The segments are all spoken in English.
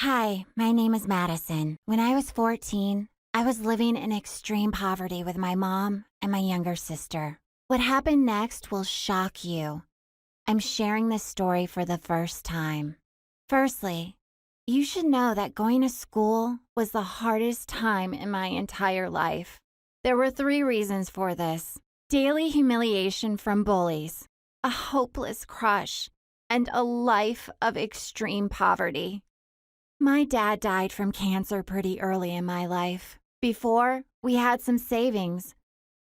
Hi, my name is Madison. When I was 14, I was living in extreme poverty with my mom and my younger sister. What happened next will shock you. I'm sharing this story for the first time. Firstly, you should know that going to school was the hardest time in my entire life. There were 3 reasons for this: daily humiliation from bullies, a hopeless crush, and a life of extreme poverty. My dad died from cancer pretty early in my life. Before, we had some savings,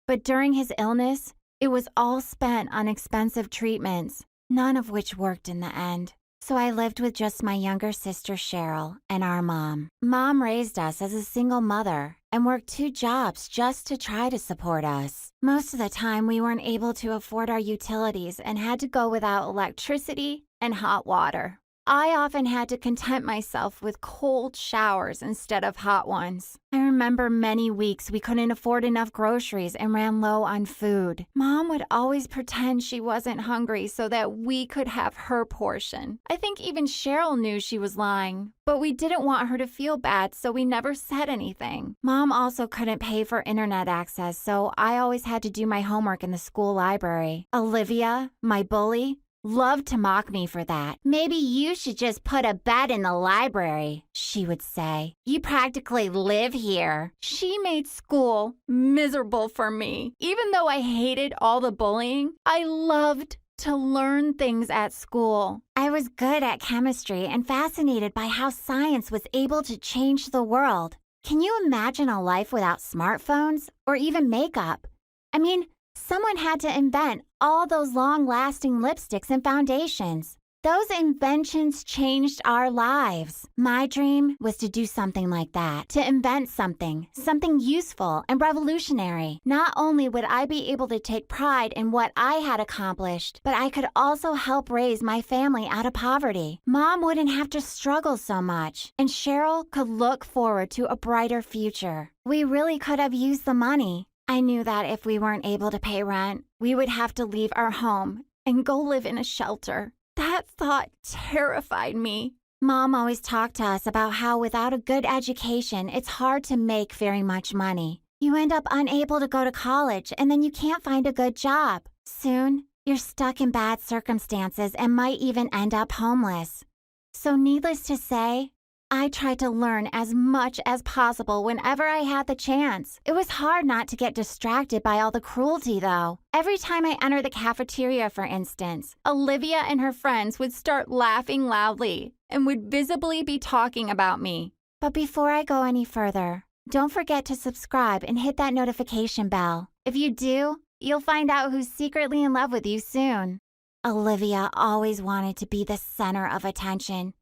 but during his illness, it was all spent on expensive treatments, none of which worked in the end. So I lived with just my younger sister Cheryl and our mom. Mom raised us as a single mother and worked 2 jobs just to try to support us. Most of the time, we weren't able to afford our utilities and had to go without electricity and hot water. I often had to content myself with cold showers instead of hot ones. I remember many weeks we couldn't afford enough groceries and ran low on food. Mom would always pretend she wasn't hungry so that we could have her portion. I think even Cheryl knew she was lying, but we didn't want her to feel bad, so we never said anything. Mom also couldn't pay for internet access, so I always had to do my homework in the school library. Olivia, my bully, loved to mock me for that. "Maybe you should just put a bed in the library," she would say. "You practically live here." She made school miserable for me. Even though I hated all the bullying, I loved to learn things at school. I was good at chemistry and fascinated by how science was able to change the world. Can you imagine a life without smartphones or even makeup? I mean, someone had to invent all those long-lasting lipsticks and foundations. Those inventions changed our lives. My dream was to do something like that, to invent something useful and revolutionary. Not only would I be able to take pride in what I had accomplished, but I could also help raise my family out of poverty. Mom wouldn't have to struggle so much, and Cheryl could look forward to a brighter future. We really could have used the money. I knew that if we weren't able to pay rent, we would have to leave our home and go live in a shelter. That thought terrified me. Mom always talked to us about how without a good education, it's hard to make very much money. You end up unable to go to college, and then you can't find a good job. Soon, you're stuck in bad circumstances and might even end up homeless. So needless to say, I tried to learn as much as possible whenever I had the chance. It was hard not to get distracted by all the cruelty, though. Every time I entered the cafeteria, for instance, Olivia and her friends would start laughing loudly and would visibly be talking about me. But before I go any further, don't forget to subscribe and hit that notification bell. If you do, you'll find out who's secretly in love with you soon. Olivia always wanted to be the center of attention.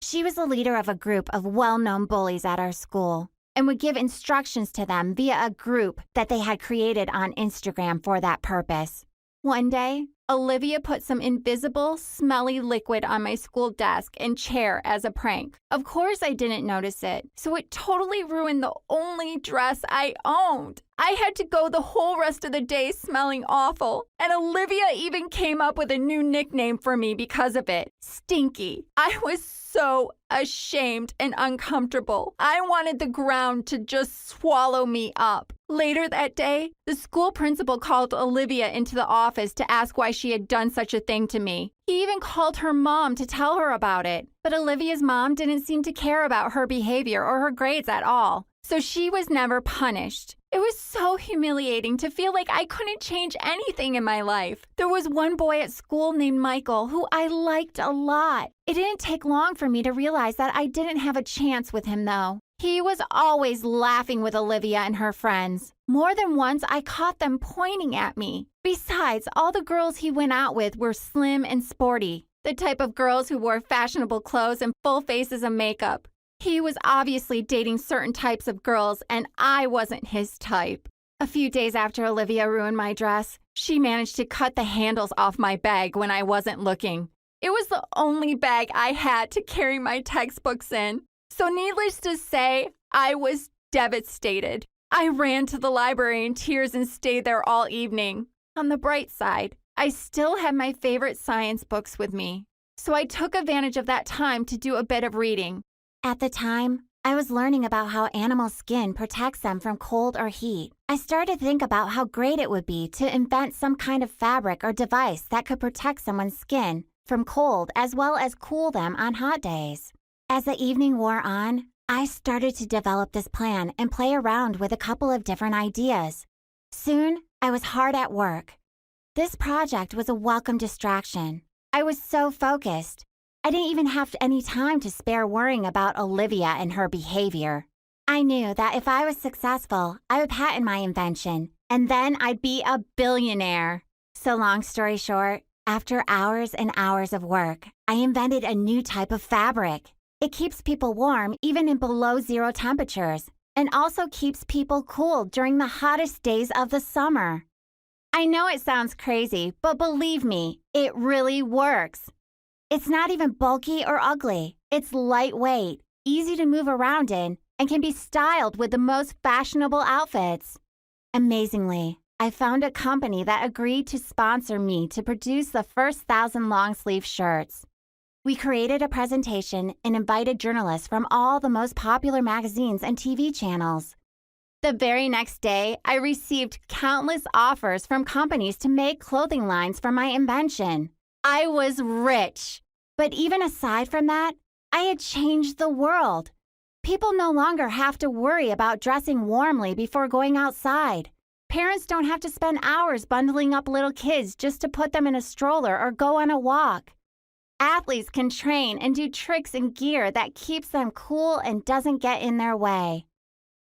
She was the leader of a group of well-known bullies at our school and would give instructions to them via a group that they had created on Instagram for that purpose. One day, Olivia put some invisible, smelly liquid on my school desk and chair as a prank. Of course I didn't notice it, so it totally ruined the only dress I owned. I had to go the whole rest of the day smelling awful, and Olivia even came up with a new nickname for me because of it: Stinky. I was so ashamed and uncomfortable. I wanted the ground to just swallow me up. Later that day, the school principal called Olivia into the office to ask why she had done such a thing to me. He even called her mom to tell her about it. But Olivia's mom didn't seem to care about her behavior or her grades at all, so she was never punished. It was so humiliating to feel like I couldn't change anything in my life. There was one boy at school named Michael who I liked a lot. It didn't take long for me to realize that I didn't have a chance with him, though. He was always laughing with Olivia and her friends. More than once, I caught them pointing at me. Besides, all the girls he went out with were slim and sporty, the type of girls who wore fashionable clothes and full faces of makeup. He was obviously dating certain types of girls, and I wasn't his type. A few days after Olivia ruined my dress, she managed to cut the handles off my bag when I wasn't looking. It was the only bag I had to carry my textbooks in. So needless to say, I was devastated. I ran to the library in tears and stayed there all evening. On the bright side, I still had my favorite science books with me. So I took advantage of that time to do a bit of reading. At the time, I was learning about how animal skin protects them from cold or heat. I started to think about how great it would be to invent some kind of fabric or device that could protect someone's skin from cold as well as cool them on hot days. As the evening wore on, I started to develop this plan and play around with a couple of different ideas. Soon, I was hard at work. This project was a welcome distraction. I was so focused. I didn't even have any time to spare worrying about Olivia and her behavior. I knew that if I was successful, I would patent my invention, and then I'd be a billionaire. So long story short, after hours and hours of work, I invented a new type of fabric. It keeps people warm even in below zero temperatures, and also keeps people cool during the hottest days of the summer. I know it sounds crazy, but believe me, it really works. It's not even bulky or ugly. It's lightweight, easy to move around in, and can be styled with the most fashionable outfits. Amazingly, I found a company that agreed to sponsor me to produce the first 1,000 long-sleeve shirts. We created a presentation and invited journalists from all the most popular magazines and TV channels. The very next day, I received countless offers from companies to make clothing lines for my invention. I was rich. But even aside from that, I had changed the world. People no longer have to worry about dressing warmly before going outside. Parents don't have to spend hours bundling up little kids just to put them in a stroller or go on a walk. Athletes can train and do tricks and gear that keeps them cool and doesn't get in their way.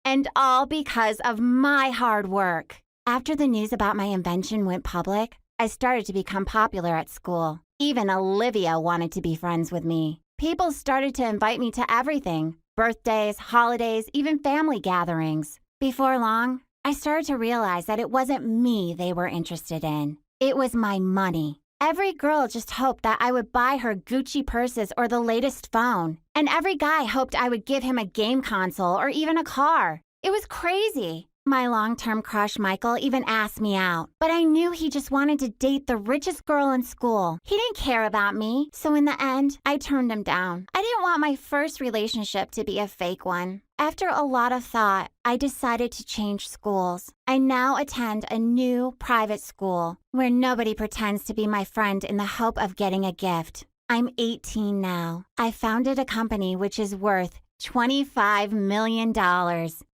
And all because of my hard work. After the news about my invention went public, I started to become popular at school. Even Olivia wanted to be friends with me. People started to invite me to everything: birthdays, holidays, even family gatherings. Before long, I started to realize that it wasn't me they were interested in. It was my money. Every girl just hoped that I would buy her Gucci purses or the latest phone. And every guy hoped I would give him a game console or even a car. It was crazy. My long-term crush, Michael, even asked me out, but I knew he just wanted to date the richest girl in school. He didn't care about me, so in the end, I turned him down. I didn't want my first relationship to be a fake one. After a lot of thought, I decided to change schools. I now attend a new private school where nobody pretends to be my friend in the hope of getting a gift. I'm 18 now. I founded a company which is worth $25 million.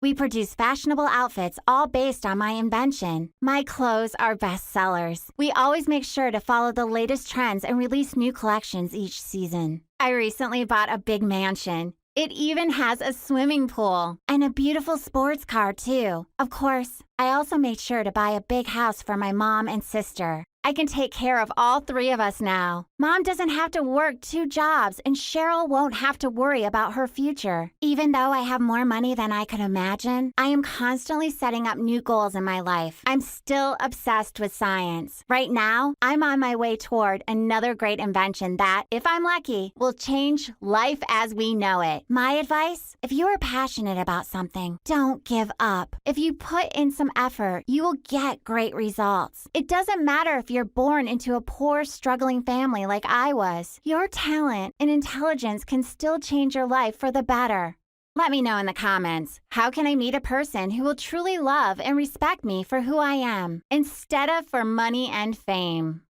We produce fashionable outfits all based on my invention. My clothes are bestsellers. We always make sure to follow the latest trends and release new collections each season. I recently bought a big mansion. It even has a swimming pool and a beautiful sports car too. Of course, I also made sure to buy a big house for my mom and sister. I can take care of all three of us now. Mom doesn't have to work 2 jobs, and Cheryl won't have to worry about her future. Even though I have more money than I could imagine, I am constantly setting up new goals in my life. I'm still obsessed with science. Right now, I'm on my way toward another great invention that, if I'm lucky, will change life as we know it. My advice? If you are passionate about something, don't give up. If you put in some effort, you will get great results. It doesn't matter if you're born into a poor, struggling family like I was. Your talent and intelligence can still change your life for the better. Let me know in the comments, how can I meet a person who will truly love and respect me for who I am, instead of for money and fame?